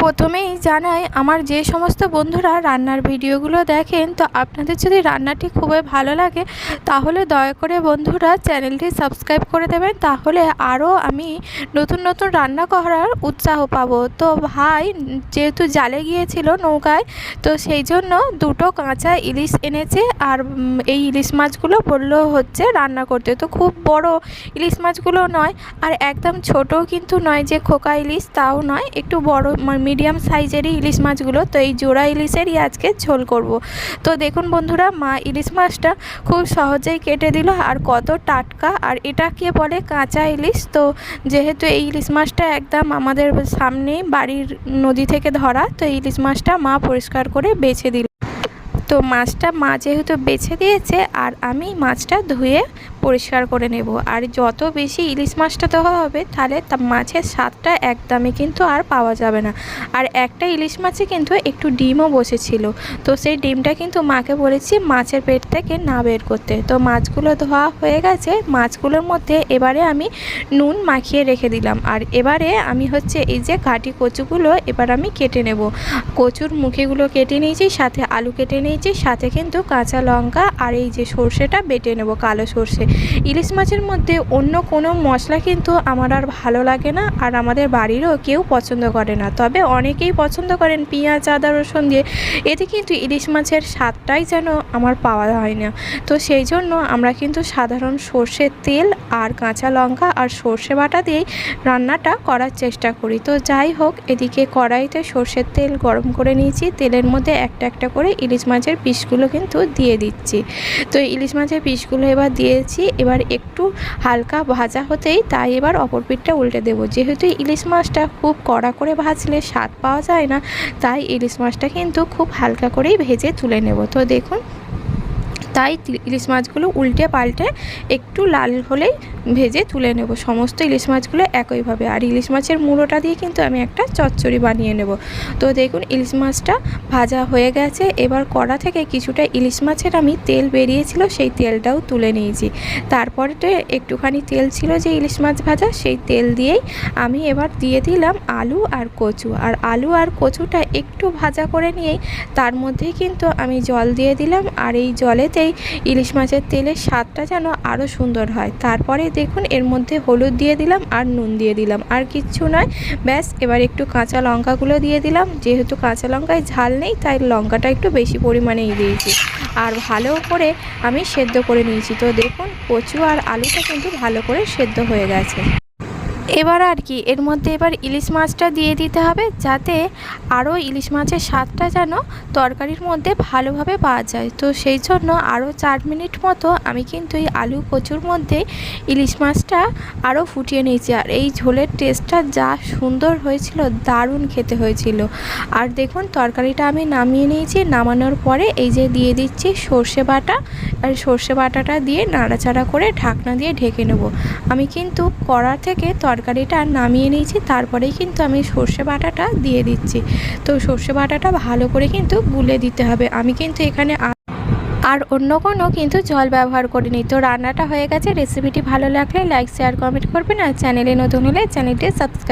প্রথমেই জানাই আমার যে সমস্ত বন্ধুরা রান্নার ভিডিওগুলো দেখেন, তো আপনাদের যদি রান্নাটি খুবই ভালো লাগে তাহলে দয়া করে বন্ধুরা চ্যানেলটি সাবস্ক্রাইব করে দেবেন, তাহলে আরও আমি নতুন নতুন রান্না করার উৎসাহ পাবো। তো ভাই যেহেতু জালে গিয়েছিল নৌকায়, তো সেই জন্য দুটো কাঁচা ইলিশ এনেছে। আর এই ইলিশ মাছগুলো বললো হচ্ছে রান্না করতে, তো খুব বড় ইলিশ মাছগুলো নয় আর একদম ছোটও কিন্তু নয় যে খোকা ইলিশ, তাও নয়, একটু বড় মিডিয়াম সাইজেরই ইলিশ মাছগুলো। তো এই জোড়া ইলিশেরই আজকে ঝোল করব। তো দেখুন বন্ধুরা, মা ইলিশ মাছটা খুব সহজেই কেটে দিল, আর কত টাটকা, আর এটাকে বলে কাঁচা ইলিশ। তো যেহেতু এই ইলিশ মাছটা একদম আমাদের সামনেই বাড়ির নদী থেকে ধরা, তো এই ইলিশ মাছটা মা পরিষ্কার করে বেছে দিল। তো মাছটা মা যেহেতু বেছে দিয়েছে, আর আমি মাছটা ধুয়ে পরিষ্কার করে নেব। আর যত বেশি ইলিশ মাছটা দেওয়া হবে তাহলে মাছের স্বাদটা একদমই কিন্তু আর পাওয়া যাবে না। আর একটা ইলিশ মাছে কিন্তু একটু ডিমও বসেছিল, তো সেই ডিমটা কিন্তু মাকে বলেছি মাছের পেট থেকে না বের করতে। তো মাছগুলো ধোয়া হয়ে গেছে, মাছগুলোর মধ্যে এবারে আমি নুন মাখিয়ে রেখে দিলাম। আর এবারে আমি হচ্ছে এই যে কাটি কচুগুলো এবার আমি কেটে নেব। কচুর মুখিগুলো কেটে নিয়েছি, সাথে আলু কেটে নিয়েছি, সাথে কিন্তু কাঁচা লঙ্কা আর এই যে সর্ষেটা বেটে নেব, কালো সর্ষে। ইলিশ মাছের মধ্যে অন্য কোনো মশলা কিন্তু আমার আর ভালো লাগে না, আর আমাদের বাড়িরও কেউ পছন্দ করে না। তবে অনেকেই পছন্দ করেন পেঁয়াজ আদা রসুন দিয়ে, এতে কিন্তু ইলিশ মাছের স্বাদটাই যেন আমার পাওয়া হয় না। তো সেই জন্য আমরা কিন্তু সাধারণ সর্ষের তেল আর কাঁচা লঙ্কা আর সর্ষে বাটা দিয়েই রান্নাটা করার চেষ্টা করি। তো যাই হোক, এদিকে কড়াইতে সর্ষের তেল গরম করে নিয়েছি, তেলের মধ্যে একটা একটা করে ইলিশ মাছের পিসগুলো কিন্তু দিয়ে দিচ্ছি। তো ইলিশ মাছের পিসগুলো এবার দিয়েছি, এবার একটু হালকা ভাজা হতেই তাই এবার অপর পিঠটা উল্টে দেবো। যেহেতু ইলিশ মাছটা খুব কড়া করে ভাজলে স্বাদ পাওয়া যায় না, তাই ইলিশ মাছটা কিন্তু খুব হালকা করেই ভেজে তুলে নেব। তো দেখুন, তাই ইলিশ মাছগুলো উল্টে পাল্টে একটু লাল হলেই ভেজে তুলে নেব সমস্ত ইলিশ মাছগুলো একইভাবে। আর ইলিশ মাছের মুড়োটা দিয়ে কিন্তু আমি একটা চচ্চড়ি বানিয়ে নেব। তো দেখুন ইলিশ মাছটা ভাজা হয়ে গেছে, এবার কড়া থেকে কিছুটা ইলিশ মাছের আমি তেল বেরিয়েছিল সেই তেলটাও তুলে নিয়েছি। তারপরে তো একটুখানি তেল ছিল যে ইলিশ মাছ ভাজা, সেই তেল দিয়েই আমি এবার দিয়ে দিলাম আলু আর কচু। আর আলু আর কচুটা একটু ভাজা করে নিয়েই তার মধ্যেই কিন্তু আমি জল দিয়ে দিলাম, আর এই জলেতেই ইলিশ মাছের তেলের স্বাদটা যেন আরও সুন্দর হয়। তারপরে দেখুন এর মধ্যে হলুদ দিয়ে দিলাম আর নুন দিয়ে দিলাম, আর কিচ্ছু নয়, ব্যাস। এবার একটু কাঁচা লঙ্কাগুলো দিয়ে দিলাম, যেহেতু কাঁচা লঙ্কায় ঝাল নেই তাই লঙ্কাটা একটু বেশি পরিমাণেই দিয়েছি। আর ভালো করে আমি সেদ্ধ করে নিয়েছি। তো দেখুন কচু আর আলুটা কিন্তু ভালো করে সেদ্ধ হয়ে গেছে। এবার আর কি এর মধ্যে এবার ইলিশ মাছটা দিয়ে দিতে হবে, যাতে আরও ইলিশ মাছের স্বাদটা যেন তরকারির মধ্যে ভালোভাবে পাওয়া যায়। তো সেই জন্য আরও 4 মিনিট মতো আমি কিন্তু এই আলু কচুর মধ্যে ইলিশ মাছটা আরও ফুটিয়ে নিয়েছি। আর এই ঝোলের টেস্টটা যা সুন্দর হয়েছিল, দারুণ খেতে হয়েছিল। আর দেখুন তরকারিটা আমি নামিয়ে নিয়েছি, নামানোর পরে এই যে দিয়ে দিচ্ছি সর্ষে বাটা, আর সর্ষে বাটাটা দিয়ে নাড়াচাড়া করে ঢাকনা দিয়ে ঢেকে নেব। আমি কিন্তু কড়া থেকে তরকারিটা নামিয়ে নিয়েছি, তারপরেই কিন্তু আমি সর্ষে বাটাটা দিয়ে দিচ্ছি। তো সর্ষে বাটাটা ভালো করে কিন্তু গুলে দিতে হবে। আমি কিন্তু এখানে আর অন্য কোনো কিন্তু জল ব্যবহার করিনি। তো রান্নাটা হয়ে গেছে। রেসিপিটি ভালো লাগলে লাইক শেয়ার কমেন্ট করবেন, আর চ্যানেলে নতুন হলে চ্যানেলটি সাবস্ক্রাইব